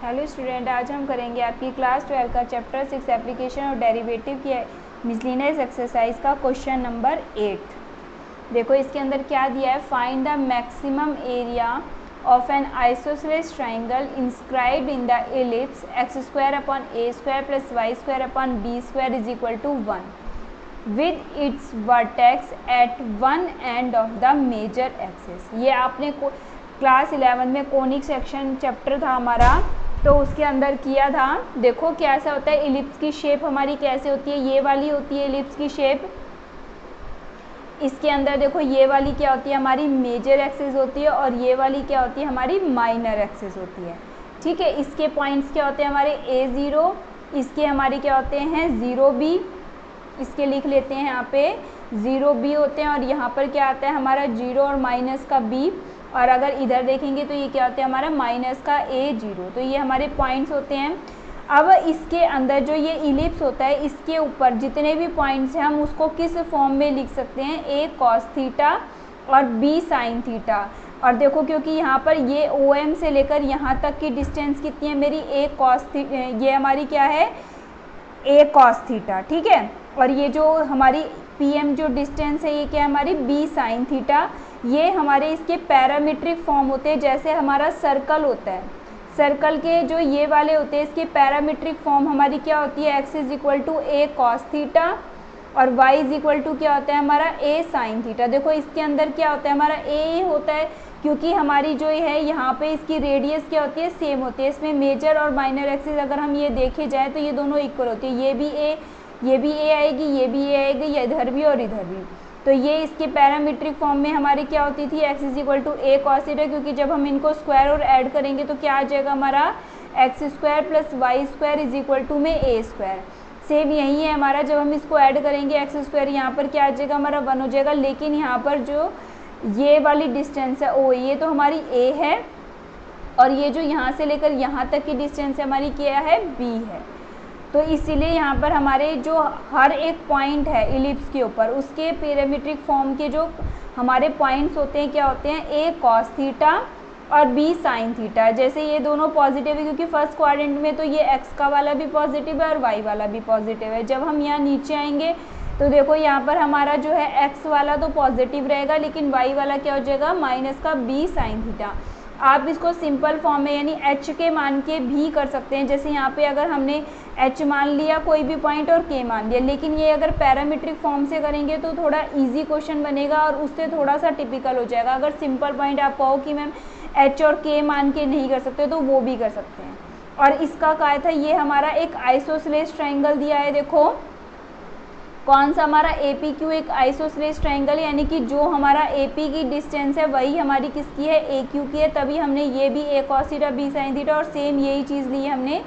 Hello student, आज हम करेंगे आपकी क्लास 12 का चैप्टर 6 एप्लीकेशन और डेरिवेटिव की मिसलिनियस एक्सरसाइज का क्वेश्चन नंबर 8। देखो इसके अंदर क्या दिया है, find the maximum area of an isosceles triangle inscribed in the ellipse x² upon a² plus y² upon b² is equal to 1 with its vertex at one end of the major axis. ये आपने class 11 में conic section chapter था हमारा, तो उसके अंदर किया था। देखो कैसा होता है, इलिप्स की शेप हमारी कैसे होती है, ये वाली होती है इलिप्स की शेप। इसके अंदर देखो ये वाली क्या होती है, हमारी मेजर एक्सिस होती है, और ये वाली क्या होती है, हमारी माइनर एक्सिस होती है। ठीक है, इसके पॉइंट्स क्या होते हैं हमारे a0, इसके हमारे क्या होते हैं 0b, इसके लिख लेते हैं यहाँ पे 0b होते हैं, और यहाँ पर क्या आता है हमारा 0 और माइनस का b, और अगर इधर देखेंगे तो ये क्या होता है हमारा माइनस का a0। तो ये हमारे पॉइंट्स होते हैं। अब इसके अंदर जो ये इलिप्स होता है, इसके ऊपर जितने भी पॉइंट्स हैं हम उसको किस फॉर्म में लिख सकते हैं, a cos थीटा और b sin थीटा। और देखो क्योंकि यहाँ पर ये OM से लेकर यहाँ तक की डिस्टेंस कितनी है मेरी, a cos थीटा, ये हमारी क्या है a cos थीटा। ठीक है, और ये जो हमारी PM जो डिस्टेंस है ये क्या है हमारी b sin थीटा। ये हमारे इसके पैरामीट्रिक फॉर्म होते हैं, जैसे हमारा सर्कल होता है, सर्कल के जो ये वाले होते हैं इसके पैरामीट्रिक फॉर्म हमारी क्या होती है, x is equal to a cos theta और y इज इक्वल टू क्या होता है हमारा a sin थीटा। देखो इसके अंदर क्या होता है हमारा a होता है, क्योंकि हमारी जो है यहाँ पे इसकी रेडियस क्या होती है, सेम होती है। इसमें मेजर और माइनर एक्सिस अगर हम ये देखे जाए तो ये दोनों इक्वल होती है, ये भी a आएगी, ये भी a आएगी, ये इधर भी और इधर भी। तो ये इसके पैरामीट्रिक फॉर्म में हमारी क्या होती थी, x is equal to a cos theta, क्योंकि जब हम इनको स्क्वायर और ऐड करेंगे तो क्या आ जाएगा हमारा x² plus y² is equal to में a²। सेम यही है हमारा, जब हम इसको ऐड करेंगे x², यहाँ पर क्या आ जाएगा हमारा 1 हो जाएगा। लेकिन यहाँ पर जो ये वाली डिस्टेंस है o, ये तो हमारी a है, और ये जो यहाँ से लेकर यहाँ तक की डिस्टेंस है हमारी क्या है, b है। तो इसीलिए यहाँ पर हमारे जो हर एक पॉइंट है इलिप्स के ऊपर, उसके पैरामीट्रिक फॉर्म के जो हमारे पॉइंट्स होते हैं क्या होते हैं, a cos थीटा और b sin थीटा। जैसे ये दोनों पॉजिटिव है क्योंकि फर्स्ट क्वाड्रेंट में तो ये x का वाला भी पॉजिटिव है और y वाला भी पॉजिटिव है। जब हम यहाँ नीचे आएंगे तो देखो यहाँ पर हमारा जो है x वाला तो पॉजिटिव रहेगा, लेकिन y वाला क्या हो जाएगा माइनस का b sin थीटा। आप इसको सिंपल फॉर्म में यानी h के मान के भी कर सकते हैं। जैसे यहाँ पे अगर हमने h मान लिया कोई भी पॉइंट और k मान लिया, लेकिन ये अगर पैरामीट्रिक फॉर्म से करेंगे तो थोड़ा इजी क्वेश्चन बनेगा और उससे थोड़ा सा टिपिकल हो जाएगा। अगर सिंपल पॉइंट आप कहो कि मैम h और k मान के नहीं कर सकते तो वो भी कर सकते हैं। और इसका क्या था, ये हमारा एक आइसोसेलेस ट्राइंगल दिया है। देखो कौन सा हमारा APQ एक आइसोसेलेस ट्राइंगल, यानी कि जो हमारा AP की डिस्टेंस है वही हमारी किसकी है, AQ की है। थी हमने ये भी a cos theta b sin theta, और सेम यही चीज़ ली है हमने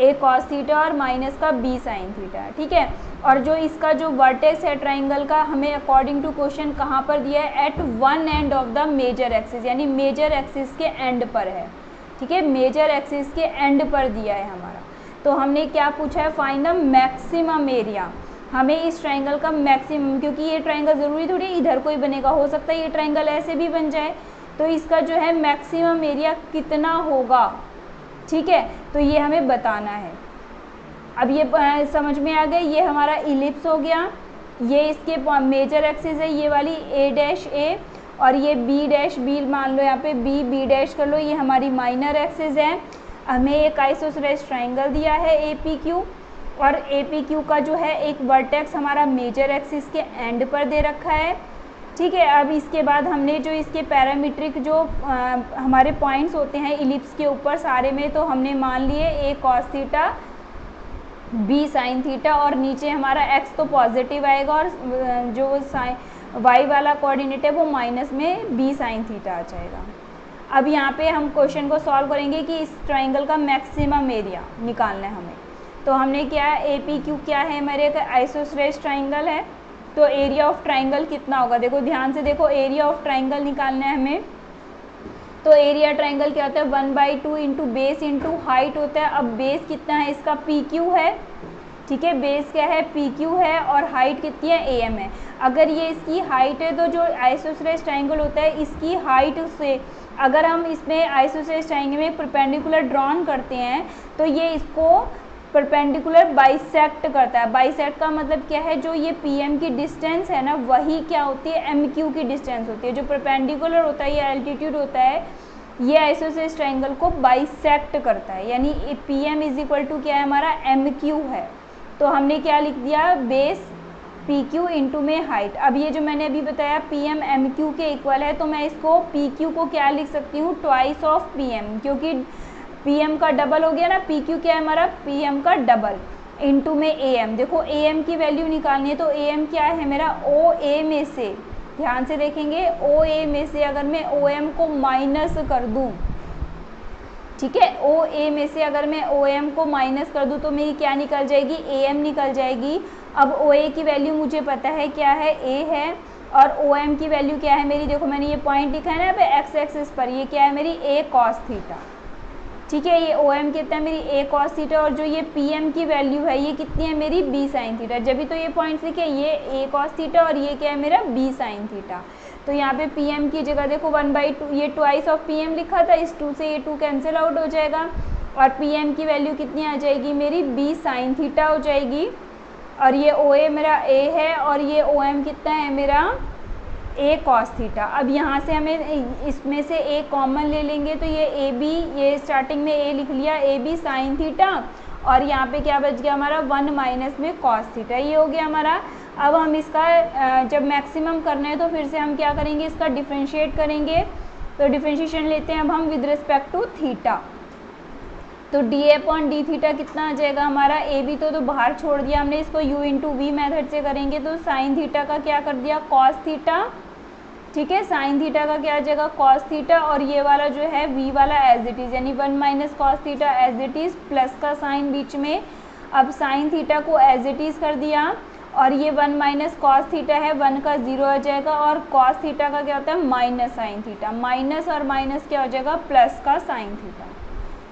a cos थीटा और माइनस का b sin थीटा। ठीक है, और जो इसका जो वर्टेक्स है ट्राइंगल का हमें अकॉर्डिंग टू क्वेश्चन कहाँ पर दिया है, at one end of the major axis, यानी मेजर एक्सिस के एंड पर है। ठीक है, मेजर एक्सिस के एंड पर दिया है हमारा। तो हमने क्या पूछा है, फाइंड द मैक्सिमम एरिया। हमें इस ट्राइंगल का मैक्सिमम, क्योंकि ये ट्राइंगल ज़रूरी थोड़ी इधर कोई बनेगा, हो सकता है ये ट्राइंगल ऐसे भी बन जाए, तो इसका जो है मैक्सिमम एरिया कितना होगा। ठीक है, तो ये हमें बताना है। अब ये समझ में आ गया, ये हमारा इलिप्स हो गया, ये इसके मेजर एक्सिस है ये वाली a' और ये b' मान लो, यहाँ पे b' कर लो, ये हमारी माइनर एक्सिस है। हमें एक आइसोसेलेस ट्राइंगल दिया है APQ, और APQ का जो है एक वर्टेक्स हमारा मेजर एक्सिस के एंड पर दे रखा है। ठीक है, अब इसके बाद हमने जो इसके पैरामीट्रिक जो हमारे पॉइंट्स होते हैं इलिप्स के ऊपर सारे में, तो हमने मान लिए a cos theta b sin theta, और नीचे हमारा x तो पॉजिटिव आएगा और जो y वाला कोऑर्डिनेट है वो माइनस में b sin थीटा आ जाएगा। अब यहाँ पे हम क्वेश्चन को सॉल्व करेंगे कि इस ट्राइंगल का मैक्सिमम एरिया निकालना है हमें। तो हमने क्या है, APQ क्या है, मेरे आइसोसेलेस ट्राइंगल है, तो एरिया ऑफ ट्राइंगल कितना होगा, देखो ध्यान से देखो, एरिया ऑफ ट्राइंगल निकालना है हमें। तो एरिया ट्राइंगल क्या होता है, 1/2 इंटू बेस इंटू हाइट होता है। अब बेस कितना है इसका, PQ है। ठीक है, बेस क्या है, PQ है, और हाइट कितनी है, AM है। अगर ये इसकी हाइट है तो जो आइसोसेलेस ट्राइंगल होता है इसकी हाइट से अगर हम इसमें आइसोसेलेस ट्रायंगल में परपेंडिकुलर ड्रॉन करते हैं तो ये इसको परपेंडिकुलर बाइसेक्ट करता है। बाइसेक्ट का मतलब क्या है, जो ये PM की डिस्टेंस है ना, वही क्या होती है, MQ की डिस्टेंस होती है। जो परपेंडिकुलर होता है, ये एल्टीट्यूड होता है, ये आइसोसेलेस ट्रायंगल को बाइसेक्ट करता है। यानी PM इज इक्वल टू क्या है हमारा, MQ है। तो हमने क्या लिख दिया, बेस PQ इंटू में हाइट। अब ये जो मैंने अभी बताया PM MQ के इक्वल है, तो मैं इसको PQ को क्या लिख सकती हूँ, ट्वाइस ऑफ PM, क्योंकि PM का डबल हो गया ना, PQ क्या है हमारा, PM का डबल इंटू में AM। देखो AM की वैल्यू निकालनी है, तो AM क्या है मेरा, OA में से, ध्यान से देखेंगे, OA में से अगर मैं OM को माइनस कर दूँ, ठीक है, OA में से अगर मैं OM को माइनस कर दूँ तो मेरी क्या निकल जाएगी, AM निकल जाएगी। अब OA की वैल्यू मुझे पता है क्या है, A है, और OM की वैल्यू क्या है मेरी, देखो मैंने ये पॉइंट लिखा है ना पे एक्स एक्सिस पर, ये क्या है मेरी A cos थीटा, ठीक है। ये OM कितना है मेरी A cos थीटा, और जो ये PM की वैल्यू है ये कितनी है मेरी B sin थीटा। जब भी तो ये पॉइंट्स लिखे, ये A cos थीटा और ये क्या है मेरा B sin थीटा। तो यहाँ पे PM की जगह देखो 1/2, ये ट्वाइस ऑफ PM लिखा था, इस 2 से ये 2 कैंसिल आउट हो जाएगा, और PM की वैल्यू कितनी आ जाएगी मेरी B sin थीटा हो जाएगी। और ये OA मेरा A है, और ये OM कितना है मेरा A cos थीटा। अब यहाँ से हमें इसमें से A कॉमन ले लेंगे, तो ये AB, ये स्टार्टिंग में A लिख लिया, AB sin थीटा, और यहाँ पे क्या बच गया हमारा 1 माइनस में cos थीटा, ये हो गया हमारा। अब हम इसका जब मैक्सिमम करना है तो फिर से हम क्या करेंगे, इसका डिफ्रेंशिएट करेंगे। तो डिफ्रेंशिएशन लेते हैं अब हम विद रिस्पेक्ट टू थीटा, तो dA/d थीटा कितना आ जाएगा हमारा, AB तो बाहर छोड़ दिया हमने, इसको U इंटू V मैथड से करेंगे, तो साइन थीटा का क्या कर दिया, cos थीटा, ठीक है, साइन थीटा का क्या आ जाएगा, cos थीटा, और ये वाला जो है V वाला एज इट इज़, यानी 1 minus cos theta as it is, plus का साइन बीच में। अब साइन थीटा को एज इट इज़ कर दिया, और ये 1 माइनस कॉस थीटा है, 1 का 0 आ जाएगा, और कॉस थीटा का क्या होता है माइनस साइन थीटा, माइनस और माइनस क्या हो जाएगा, प्लस का sine theta.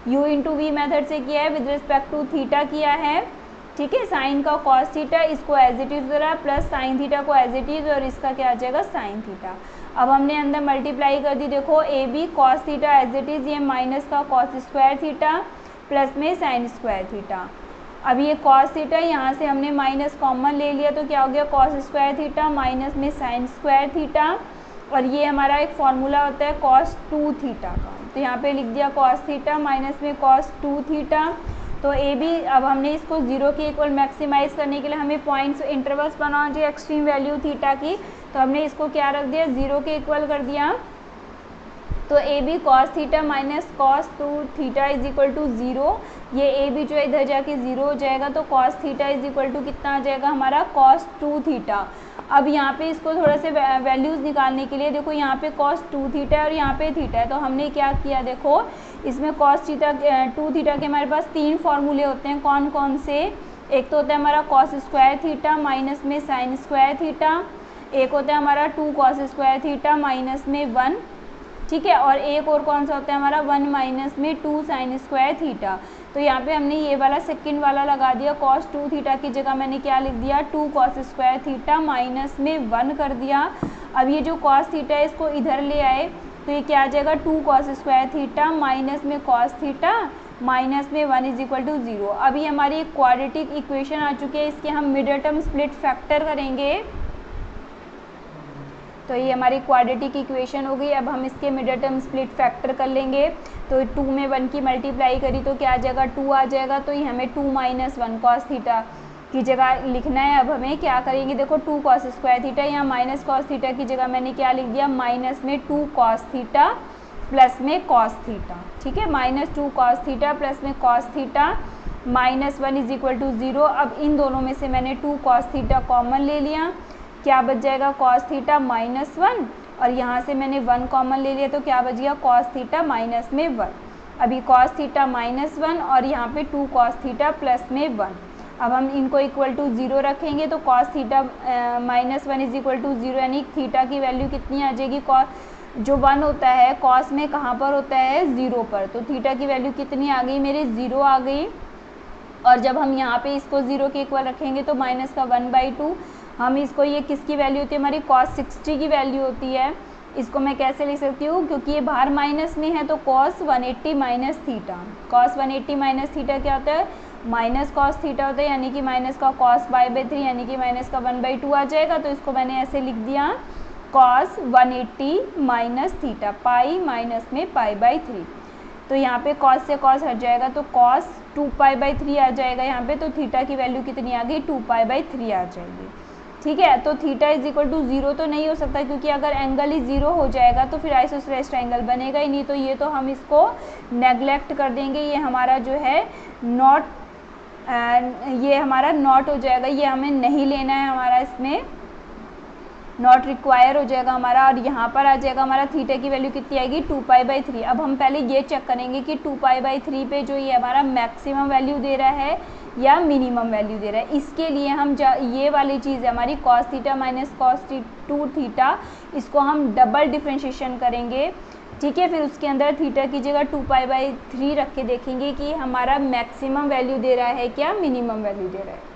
U into v method से किया है, विद रिस्पेक्ट टू थीटा किया है, ठीक है। साइन का कॉस थीटा, इसको एज इट इज रहा, प्लस साइन थीटा को एज इट इज, और इसका क्या आ जाएगा साइन थीटा। अब हमने अंदर मल्टीप्लाई कर दी, देखो AB cos theta as it is, ये माइनस का कॉस स्क्वायर थीटा, प्लस में साइन स्क्वायर थीटा। अब ये कॉस थीटा, यहाँ से हमने माइनस कॉमन ले लिया, तो क्या हो गया कॉस स्क्वायर थीटा माइनस में साइन स्क्वायर थीटा, और ये हमारा एक फॉर्मूला होता है कॉस 2 थीटा का, तो यहाँ पे लिख दिया कॉस थीटा माइनस में कॉस 2 थीटा। तो AB, अब हमने इसको 0 के इक्वल मैक्सिमाइज करने के लिए हमें पॉइंट्स इंटरवल्स बनाना चाहिए एक्सट्रीम वैल्यू थीटा की, तो हमने इसको क्या रख दिया, 0 के इक्वल कर दिया। तो AB cos theta minus cos 2 theta is equal to 0, ये AB जो है इधर जाके 0 हो जाएगा, तो cos theta is equal to कितना आ जाएगा हमारा कॉस 2 थीटा। अब यहाँ पे इसको थोड़ा से वैल्यूज़ निकालने के लिए, देखो यहाँ पे कॉस 2 थीटा है और यहाँ पे थीटा है, तो हमने क्या किया, देखो इसमें कॉस थीटा 2 थीटा के हमारे पास 3 फॉर्मूले होते हैं, कौन कौन से, एक तो होता है हमारा कॉस स्क्वायर थीटा माइनस में साइन स्क्वायर थीटा, एक होता है हमारा 2 कॉस स्क्वायर थीटा माइनस में 1, ठीक है, और एक और कौन सा होता है हमारा 1 माइनस में 2 साइन स्क्वायर थीटा। तो यहाँ पे हमने ये वाला सेकंड वाला लगा दिया, कॉस 2 थीटा की जगह मैंने क्या लिख दिया 2 कॉस स्क्वायर थीटा माइनस में 1 कर दिया। अब ये जो कॉस थीटा है इसको इधर ले आए, तो ये क्या आ जाएगा 2 कॉस स्क्वायर थीटा माइनस में कॉस थीटा माइनस में 1 इज इक्वल टू 0। अभी हमारी एक क्वाड्रेटिक इक्वेशन आ चुकी है, इसके हम मिडल टर्म स्प्लिट फैक्टर करेंगे, तो ये हमारी क्वाड्रेटिक इक्वेशन हो गई। अब हम इसके मिडल टर्म स्प्लिट फैक्टर कर लेंगे, तो 2 में 1 की मल्टीप्लाई करी तो क्या आ जाएगा 2 आ जाएगा, तो ये हमें 2 माइनस 1 कॉस थीटा की जगह लिखना है। अब हमें क्या करेंगे, देखो 2 कॉस स्क्वायर थीटा, यहाँ माइनस कॉस थीटा की जगह मैंने क्या लिख दिया माइनस में 2 कॉस थीटा प्लस में कॉस थीटा, ठीक है, माइनस 2 कॉस थीटा प्लस में cos theta minus 1 is equal to 0। अब इन दोनों में से मैंने 2 कॉस थीटा कॉमन ले लिया, क्या बच जाएगा कॉस थीटा माइनस 1, और यहाँ से मैंने 1 कॉमन ले लिया, तो क्या बच गया कॉस थीटा माइनस में 1। अभी कॉस थीटा माइनस 1 और यहाँ पे 2 कॉस थीटा प्लस में 1। अब हम इनको इक्वल टू 0 रखेंगे, तो cos theta minus 1 is equal to 0, यानी थीटा की वैल्यू कितनी आ जाएगी, कॉस जो 1 होता है कॉस में कहाँ पर होता है 0 पर, तो थीटा की वैल्यू कितनी आ गई मेरी 0 आ गई। और जब हम यहाँ पे इसको 0 के इक्वल रखेंगे तो माइनस का 1/2, हम इसको, ये किसकी वैल्यू होती है हमारी कॉस 60 की वैल्यू होती है, इसको मैं कैसे लिख सकती हूँ, क्योंकि ये बाहर माइनस में है तो cos 180 minus theta, cos 180 minus theta क्या होता है, माइनस कॉस थीटा होता है, यानी कि माइनस का cos पाई/3 यानी कि माइनस का 1/2 आ जाएगा। तो इसको मैंने ऐसे लिख दिया cos 180 minus theta, pi minus में पाई/3। तो यहाँ पे cos से cos हट जाएगा तो cos 2π/3 आ जाएगा यहाँ पे, तो थीटा की वैल्यू कितनी आ गई, 2π/3 आ जाएगी। ठीक है, तो थीटा इज इक्वल टू 0 तो नहीं हो सकता, क्योंकि अगर एंगल ही 0 हो जाएगा तो फिर आइसोसेलेस ट्रायंगल बनेगा ही नहीं। तो ये तो हम इसको नेग्लेक्ट कर देंगे, ये हमारा जो है नॉट, ये हमारा नॉट हो जाएगा, ये हमें नहीं लेना है, हमारा इसमें नॉट रिक्वायर हो जाएगा हमारा। और यहाँ पर आ जाएगा हमारा थीटा की वैल्यू कितनी आएगी, 2π/3। अब हम पहले ये चेक करेंगे कि 2π/3 पे जो ये हमारा मैक्सिमम वैल्यू दे रहा है या मिनिमम वैल्यू दे रहा है। इसके लिए हम ये वाली चीज़ है हमारी cos theta minus cos 2 theta, इसको हम डबल डिफ्रेंशिएशन करेंगे। ठीक है, फिर उसके अंदर थीटा की जगह 2π/3 रख के देखेंगे कि हमारा मैक्सिमम वैल्यू दे रहा है क्या मिनिमम वैल्यू दे रहा है।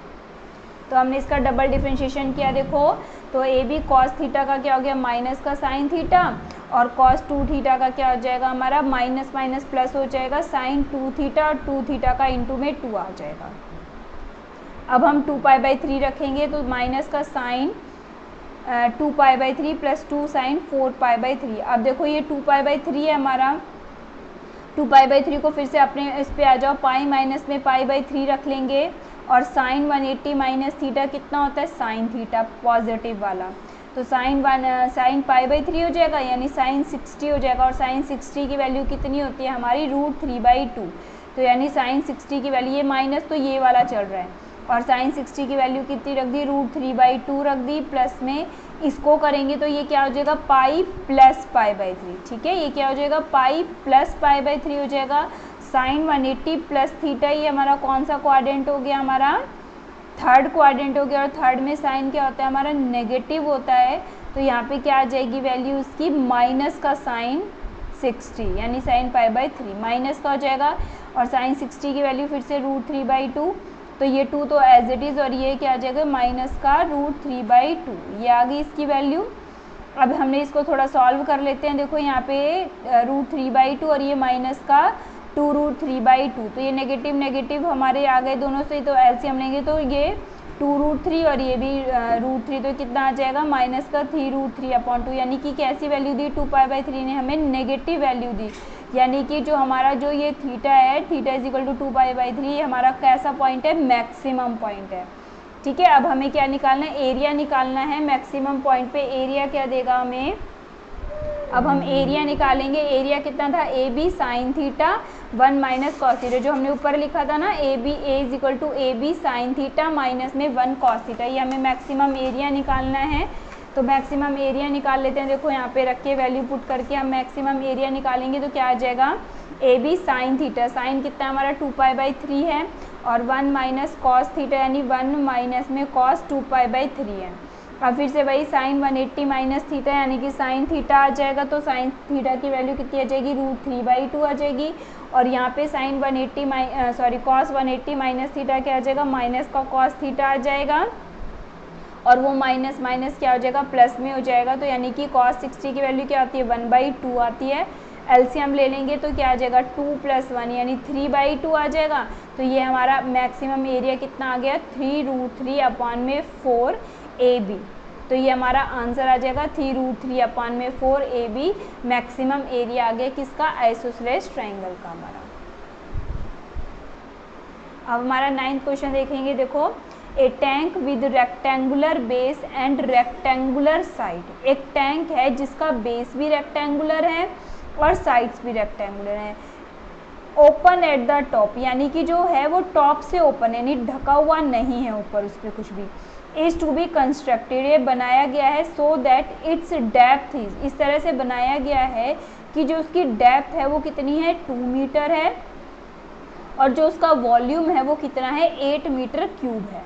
तो हमने इसका डबल डिफ्रेंशिएशन किया, देखो तो ए बी cos थीटा का क्या हो गया, माइनस का साइन थीटा, और cos 2 थीटा का क्या हो जाएगा हमारा, माइनस माइनस प्लस हो जाएगा साइन 2 थीटा, और 2 थीटा का इंटू में 2 आ जाएगा। अब हम 2π/3 रखेंगे तो माइनस का साइन 2π/3 प्लस 2 साइन 4π/3। अब देखो ये 2π/3 है हमारा, 2π/3 को फिर से अपने इस पे आ जाओ, पाई माइनस में पाई/3 रख लेंगे, और साइन 180 माइनस थीटा कितना होता है, साइन थीटा पॉजिटिव वाला, तो साइन पाई/3 हो जाएगा, यानी साइन 60 हो जाएगा। और साइन 60 की वैल्यू कितनी होती है हमारी, √3/2, तो यानी साइन 60 की वैल्यू, ये माइनस तो ये वाला चल रहा है, और साइन 60 की वैल्यू कितनी रख दी, √3/2 रख दी, प्लस में इसको करेंगे तो ये क्या हो जाएगा, पाई प्लस पाई/3। ठीक है, ये क्या हो जाएगा, पाई प्लस पाई/3 हो जाएगा। साइन 180 प्लस थीटा, ये हमारा कौन सा क्वाड्रेंट हो गया, हमारा थर्ड क्वाड्रेंट हो गया, और थर्ड में साइन क्या होता है हमारा, नेगेटिव होता है। तो यहाँ पे क्या आ जाएगी वैल्यू उसकी, माइनस का साइन 60, यानी साइन पाई/3 माइनस का हो जाएगा, और साइन 60 की वैल्यू फिर से √3/2, तो ये 2 तो एज इट इज़, और ये क्या आ जाएगा, माइनस का √3/2, ये आ गई इसकी वैल्यू। अब हमने इसको थोड़ा सॉल्व कर लेते हैं, देखो यहाँ पे √3/2 और ये माइनस का 2√3/2, तो ये नेगेटिव नेगेटिव हमारे आ गए दोनों से, तो एलसीएम लेंगे तो ये 2√3 और ये भी √3, तो कितना आ जाएगा, माइनस का 3√3/2, यानी कि कैसी वैल्यू दी, 2π/3 ने हमें नेगेटिव वैल्यू दी, यानी कि जो हमारा जो ये थीटा है, थीटा इज इक्वल टू 2π/3, ये हमारा कैसा पॉइंट है, मैक्सिमम पॉइंट है। ठीक है, अब हमें क्या निकालना है, एरिया निकालना है मैक्सिमम पॉइंट पे। एरिया क्या देगा हमें, अब हम एरिया निकालेंगे। एरिया कितना था, A B sine theta 1 minus cos theta, जो हमने ऊपर लिखा था ना, A is equal to A B sine theta minus में 1 कॉस थीटा, ये हमें मैक्सिमम एरिया निकालना है। तो मैक्सिमम एरिया निकाल लेते हैं, देखो यहाँ पे रख के वैल्यू पुट करके हम मैक्सिमम एरिया निकालेंगे तो क्या आ जाएगा, A B sine theta, sine कितना हमारा 2π/3 है, और 1 माइनस कॉस थीटा, यानी 1 माइनस में कॉस 2π/3 है। अब फिर से वही साइन 180 माइनस थीटा, यानी कि साइन थीटा आ जाएगा, तो साइन थीटा की वैल्यू कितनी आ जाएगी, √3/2 आ जाएगी, और यहाँ पे साइन 180 कॉस 180 माइनस थीटा क्या आ जाएगा, माइनस का कॉस थीटा आ जाएगा, और वो माइनस माइनस क्या हो जाएगा, प्लस में हो जाएगा, तो यानी कि cos 60 की वैल्यू क्या आती है, 1/2 आती है। एलसीएम ले लेंगे तो क्या आ जाएगा, 2 + 1 यानी 3/2 आ जाएगा। तो ये हमारा मैक्सिमम एरिया कितना आ गया, 3√3/4 AB। तो ये हमारा आंसर आ जाएगा 3√3/4 AB, मैक्सिमम एरिया आ गया किसका, आइसोसेलेस ट्रायंगल का हमारा। अब हमारा 9th क्वेश्चन देखेंगे, देखो, a tank with rectangular base and rectangular side. एक टैंक है जिसका बेस भी रेक्टेंगुलर है और साइड्स भी रेक्टेंगुलर है। ओपन एट द टॉप, यानी कि जो है वो टॉप से ओपन है, यानी ढका हुआ नहीं है ऊपर उस पर कुछ भी। इज टू बी कंस्ट्रक्टेड, ये बनाया गया है so that it's depth is, इस तरह से बनाया गया है कि जो उसकी डेप्थ है वो कितनी है, 2 मीटर है, और जो उसका वॉल्यूम है वो कितना है, 8 मीटर क्यूब है।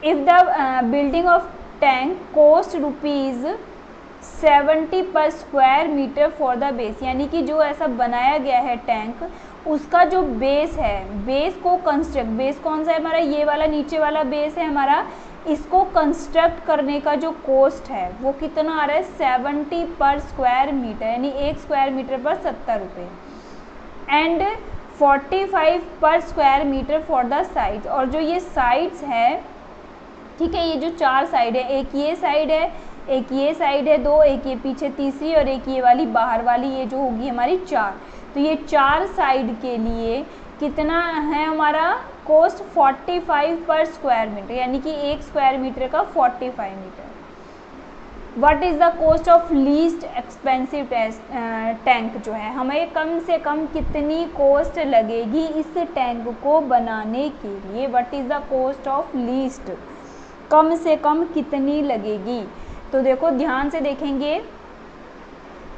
If the building of tank cost ₹70 पर square metre for the base, यानी कि जो ऐसा बनाया गया है टैंक, उसका जो बेस है, बेस को कंस्ट्रक्ट, बेस कौन सा है हमारा, ये वाला नीचे वाला बेस है हमारा, इसको कंस्ट्रक्ट करने का जो कॉस्ट है वो कितना आ रहा है 70 पर स्क्वायर मीटर, यानी 1 स्क्वायर मीटर पर 70 रुपये, एंड 45 पर square metre for the sides. और जो ये साइड्स है, ठीक है, ये जो 4 साइड है, एक ये साइड है, एक ये साइड है 2, एक ये पीछे तीसरी और एक ये वाली बाहर वाली, ये जो होगी हमारी 4। तो ये 4 साइड के लिए कितना है हमारा कॉस्ट 45 पर स्क्वायर मीटर, यानी कि 1 स्क्वायर मीटर का 45 metre. What is the cost of least expensive tank, जो है हमें कम से कम कितनी कॉस्ट लगेगी इस टैंक को बनाने के लिए। What is the cost of least, कम से कम कितनी लगेगी। तो देखो ध्यान से देखेंगे,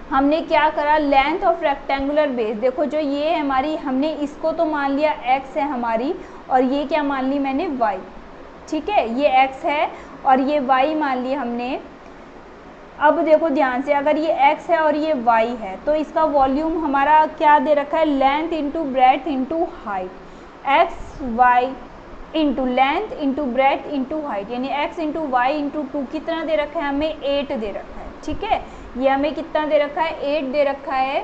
हमने क्या करा, लेंथ ऑफ रेक्टेंगुलर बेस, देखो जो ये है हमारी, हमने इसको तो मान लिया x है हमारी, और ये क्या मान ली मैंने y, ठीक है, ये x है और ये y मान लिया हमने। अब देखो ध्यान से, अगर ये x है और ये y है तो इसका वॉल्यूम हमारा क्या दे रखा है, length into breadth into height, x y into length into breadth into height, यानी x इंटू वाई इंटू 2 कितना दे रखा है हमें 8 दे रखा है, ठीक है, ये हमें कितना दे रखा है 8 दे रखा है।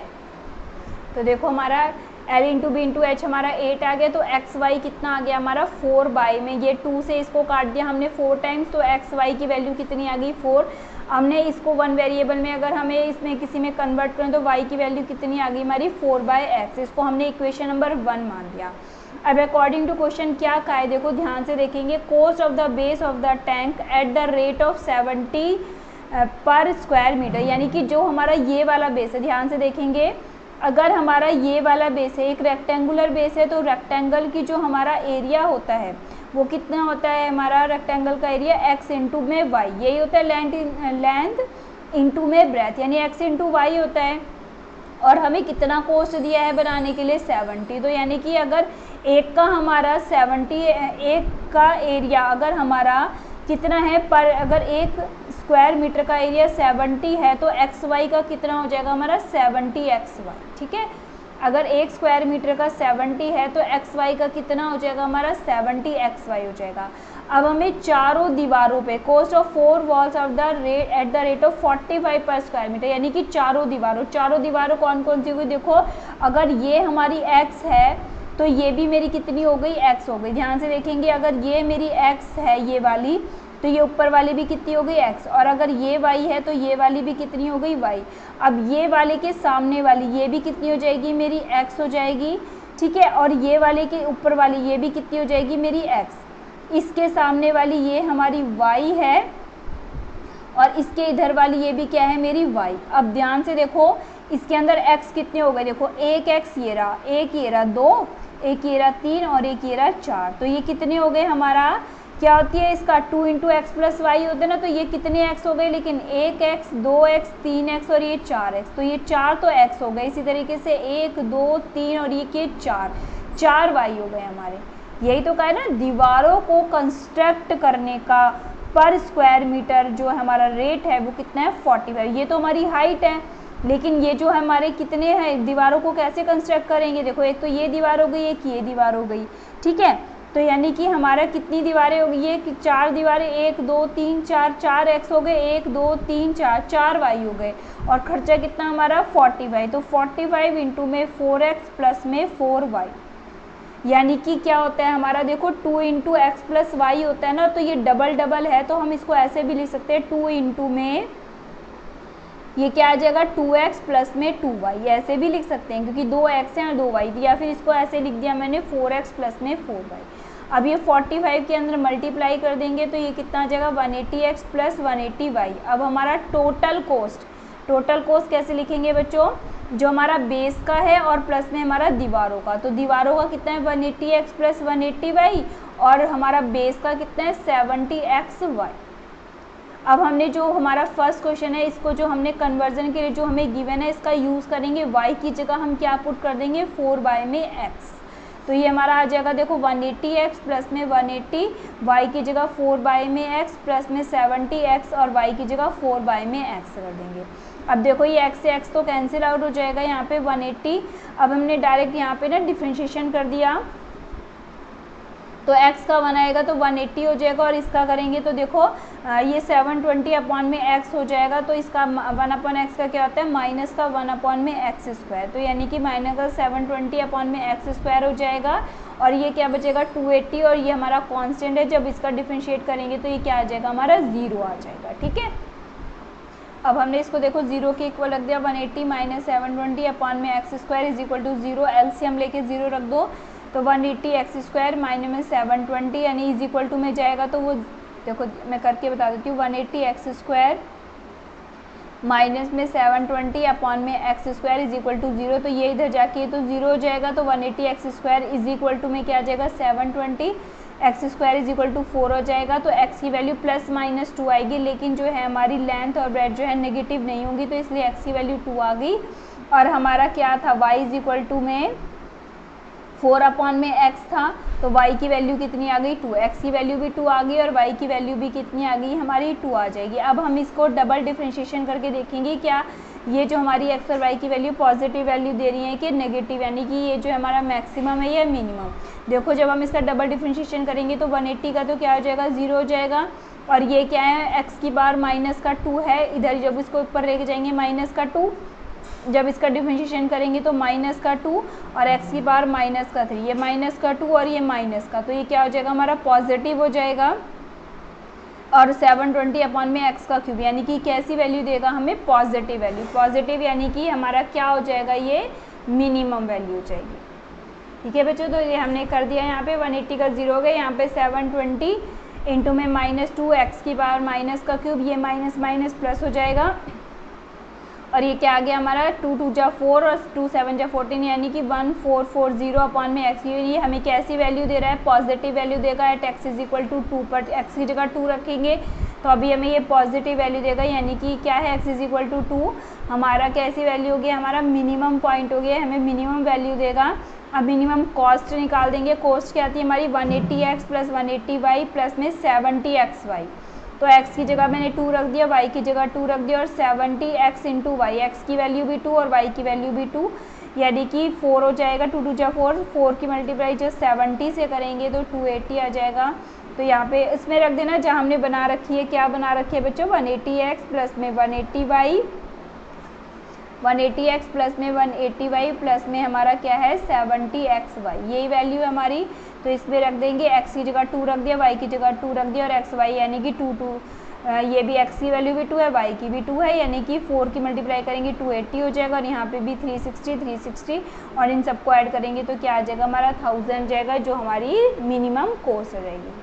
तो देखो हमारा L into b into h हमारा 8 आ गया, तो एक्स वाई कितना आ गया हमारा 4 बाई में, ये 2 से इसको काट दिया हमने 4 टाइम्स, तो एक्स वाई की वैल्यू कितनी आ गई 4। हमने इसको 1 वेरिएबल में अगर हमें इसमें किसी में कन्वर्ट करें तो y की वैल्यू कितनी आ गई हमारी 4/x, इसको हमने इक्वेशन नंबर 1 मान दिया। अब अकॉर्डिंग टू क्वेश्चन क्या कहा है, देखो ध्यान से देखेंगे, cost of the base of the tank at the rate of 70 पर स्क्वायर मीटर, यानी कि जो हमारा ये वाला बेस है, ध्यान से देखेंगे, अगर हमारा ये वाला बेस है, एक रेक्टेंगुलर बेस है, तो रेक्टेंगल की जो हमारा एरिया होता है वो कितना होता है हमारा रेक्टेंगल का एरिया x इंटू में y, यही होता है लेंथ इंटू में ब्रेथ, यानी x इंटू वाई होता है। और हमें कितना कॉस्ट दिया है बनाने के लिए 70, तो यानी कि अगर एक का हमारा 70, एक का एरिया अगर हमारा कितना है पर, अगर एक स्क्वायर मीटर का एरिया 70 है तो एक्स वाई का कितना हो जाएगा हमारा 70xy, ठीक है, अगर एक स्क्वायर मीटर का 70 है तो एक्स वाई का कितना हो जाएगा हमारा 70xy हो जाएगा। अब हमें चारों दीवारों पे cost of 4 walls of the rate at the rate of 45 पर स्क्वायर मीटर, यानी कि चारों दीवारों कौन कौन सी हुई, देखो अगर ये हमारी x है तो ये भी मेरी कितनी हो गई x हो गई, ध्यान से देखेंगे, अगर ये मेरी x है ये वाली, तो ये ऊपर वाली भी कितनी हो गई x, और अगर ये y है तो ये वाली भी कितनी हो गई y। अब ये वाले के सामने वाली ये भी कितनी हो जाएगी मेरी x हो जाएगी, ठीक है, और ये वाले के ऊपर वाली ये भी कितनी हो जाएगी मेरी x, इसके सामने वाली ये हमारी y है और इसके इधर वाली ये भी क्या है मेरी y। अब ध्यान से देखो इसके अंदर x कितने हो गए, देखो एक x ये रहा, एक ये रहा 2, एक ये रहा 3 और एक ये रहा 4, तो ये कितने हो गए हमारा, क्या होती है इसका 2 इंटू एक्स प्लस वाई होते हैं ना, तो ये कितने x हो गए, लेकिन 1x 2x 3x और ये 4x, तो ये 4 तो x हो गए, इसी तरीके से 1 2 3 और ये के 4 y हो गए हमारे। यही तो कहा है ना, दीवारों को कंस्ट्रक्ट करने का पर स्क्वायर मीटर जो हमारा रेट है वो कितना है 45। ये तो हमारी हाइट है, लेकिन ये जो हमारे कितने हैं, दीवारों को कैसे कंस्ट्रक्ट करेंगे, देखो एक तो ये दीवार हो गई, एक ये दीवार हो गई, ठीक है, तो यानी कि हमारा कितनी दीवारें हो गई, ये 4 दीवारें, 1 2 3 4 x हो गए, 1 2 3 4 y हो गए, और खर्चा कितना हमारा 45, तो 45 इंटू में 4x प्लस में 4y, यानी कि क्या होता है हमारा, देखो 2 इंटू एक्स प्लस वाई होता है ना, तो ये डबल है, तो हम इसको ऐसे भी लिख सकते हैं 2 इंटू में ये क्या आ जाएगा 2x प्लस में 2y, ऐसे भी लिख सकते हैं क्योंकि 2x है और 2y, या फिर इसको ऐसे लिख दिया मैंने 4x प्लस में 4y। अब ये 45 के अंदर मल्टीप्लाई कर देंगे तो ये कितना आ जाएगा 180x प्लस 180y। अब हमारा टोटल कॉस्ट कैसे लिखेंगे बच्चों, जो हमारा बेस का है और प्लस में हमारा दीवारों का, तो दीवारों का कितना है 180x प्लस 180y और हमारा बेस का कितना है 70xy। अब हमने जो हमारा फर्स्ट क्वेश्चन है इसको जो हमने कन्वर्जन के लिए जो हमें गिवन है इसका यूज़ करेंगे, y की जगह हम क्या पुट कर देंगे 4 में x, तो ये हमारा आ जाएगा देखो 180x प्लस में 180, y की जगह 4 में x प्लस में 70x और y की जगह 4 में x कर देंगे। अब देखो ये x से x तो कैंसिल आउट हो जाएगा यहाँ पे 180। अब हमने डायरेक्ट यहाँ पे ना डिफ्रेंशिएशन कर दिया, तो x का 1 आएगा तो 180 हो जाएगा, और इसका करेंगे तो देखो ये 720 अपॉन में x हो जाएगा, तो इसका 1 अपॉन एक्स का क्या होता है माइनस का 1 अपॉन में एक्स स्क्वायर, तो यानी कि माइनस का 720 अपॉन में एक्स स्क्वायर हो जाएगा, और ये क्या बचेगा 280, और ये हमारा कांस्टेंट है, जब इसका डिफरेंशिएट करेंगे तो ये क्या आ जाएगा हमारा 0 आ जाएगा। ठीक है, अब हमने इसको देखो 0 के इक्वल रख दिया, 180 माइनस 720 अपॉन में x square is equal to 0, LCM लेके 0 रख दो, तो 180 एक्स स्क्वायर माइनस में 720 यानी इज इक्वल टू में जाएगा, तो वो देखो मैं करके बता देती हूँ, 180 एक्स स्क्वायर माइनस में 720 अपॉन में x square is equal to 0, तो ये इधर जाके तो 0 हो जाएगा, तो 180 x square is equal to में क्या आ जाएगा 720 x square is equal to 4 हो जाएगा, तो एक्स की वैल्यू प्लस माइनस 2 आएगी, लेकिन जो है हमारी लेंथ और ब्रेथ जो है नेगेटिव नहीं होगी, तो इसलिए एक्स की वैल्यू 2 आ गई, और हमारा क्या था y इज इक्वल टू में 4 अपॉन में x था, तो y की वैल्यू कितनी आ गई 2, x की वैल्यू भी 2 आ गई, और y की वैल्यू भी कितनी आ गई हमारी 2 आ जाएगी। अब हम इसको डबल डिफरेंशिएशन करके देखेंगे क्या ये जो हमारी x और y की वैल्यू पॉजिटिव वैल्यू दे रही है कि नेगेटिव, यानी कि ये जो हमारा मैक्सिमम है या मिनिमम। देखो जब हम इसका डबल डिफरेंशिएशन करेंगे तो 180 का तो क्या हो जाएगा 0 हो जाएगा, और ये क्या है x की बार माइनस का 2 है, इधर जब इसको ऊपर लेके जाएंगे माइनस का 2, जब इसका डिफरेंशिएशन करेंगे तो माइनस का 2 और x की बार माइनस का 3, ये माइनस का 2 और ये माइनस का, तो ये क्या हो जाएगा हमारा पॉजिटिव हो जाएगा, और 720 अपॉन में x का क्यूब, यानी कि कैसी वैल्यू देगा हमें पॉजिटिव वैल्यू, पॉजिटिव यानी कि हमारा क्या हो जाएगा ये मिनिमम वैल्यू हो जाएगी। ठीक है बच्चों, तो ये हमने कर दिया, यहाँ पे 180 का 0 हो गया, यहाँ पे 720 इंटू में माइनस 2 एक्स की बार माइनस का क्यूब, ये माइनस माइनस प्लस हो जाएगा, और ये क्या आ गया हमारा 2 2 जा 4 और 2 7 जा 14, यानी कि 1440 अपॉन में एक्स, ये हमें कैसी वैल्यू दे रहा है पॉजिटिव वैल्यू देगा, at x is equal to 2, पर एक्स की जगह 2 रखेंगे तो अभी हमें ये पॉजिटिव वैल्यू देगा, यानी कि क्या है एक्स इज इक्वल टू 2, हमारा कैसी वैल्यू हो गया हमारा मिनिमम पॉइंट हो गया, हमें मिनिमम वैल्यू देगा। अब मिनिमम कॉस्ट निकाल देंगे, कॉस्ट क्या आती है हमारी 180x प्लस 180y प्लस में 70xy, तो x की जगह मैंने 2 रख दिया, y की जगह 2 रख दिया, और 70x इंटू वाई, एक्स की वैल्यू भी 2 और y की वैल्यू भी 2, यानी कि 4 हो जाएगा, 2 2 जा 4, 4 की मल्टीप्लाई जब 70 से करेंगे तो 280 आ जाएगा। तो यहाँ पे इसमें रख देना जहाँ हमने बना रखी है, क्या बना रखी है बच्चों 180x प्लस में 180y, 180x प्लस में 180y प्लस में हमारा क्या है 70xy, यही वैल्यू है हमारी, तो इसमें रख देंगे x की जगह 2 रख दिया, y की जगह 2 रख दिया, और xy यानी कि 2 2, ये भी x की वैल्यू भी 2 है, y की भी 2 है, यानी कि 4 की मल्टीप्लाई करेंगे 280 हो जाएगा, और यहाँ पे भी 360 और इन सबको ऐड करेंगे तो क्या आ जाएगा हमारा 1000 जाएगा, जो हमारी मिनिमम कॉस्ट हो जाएगी।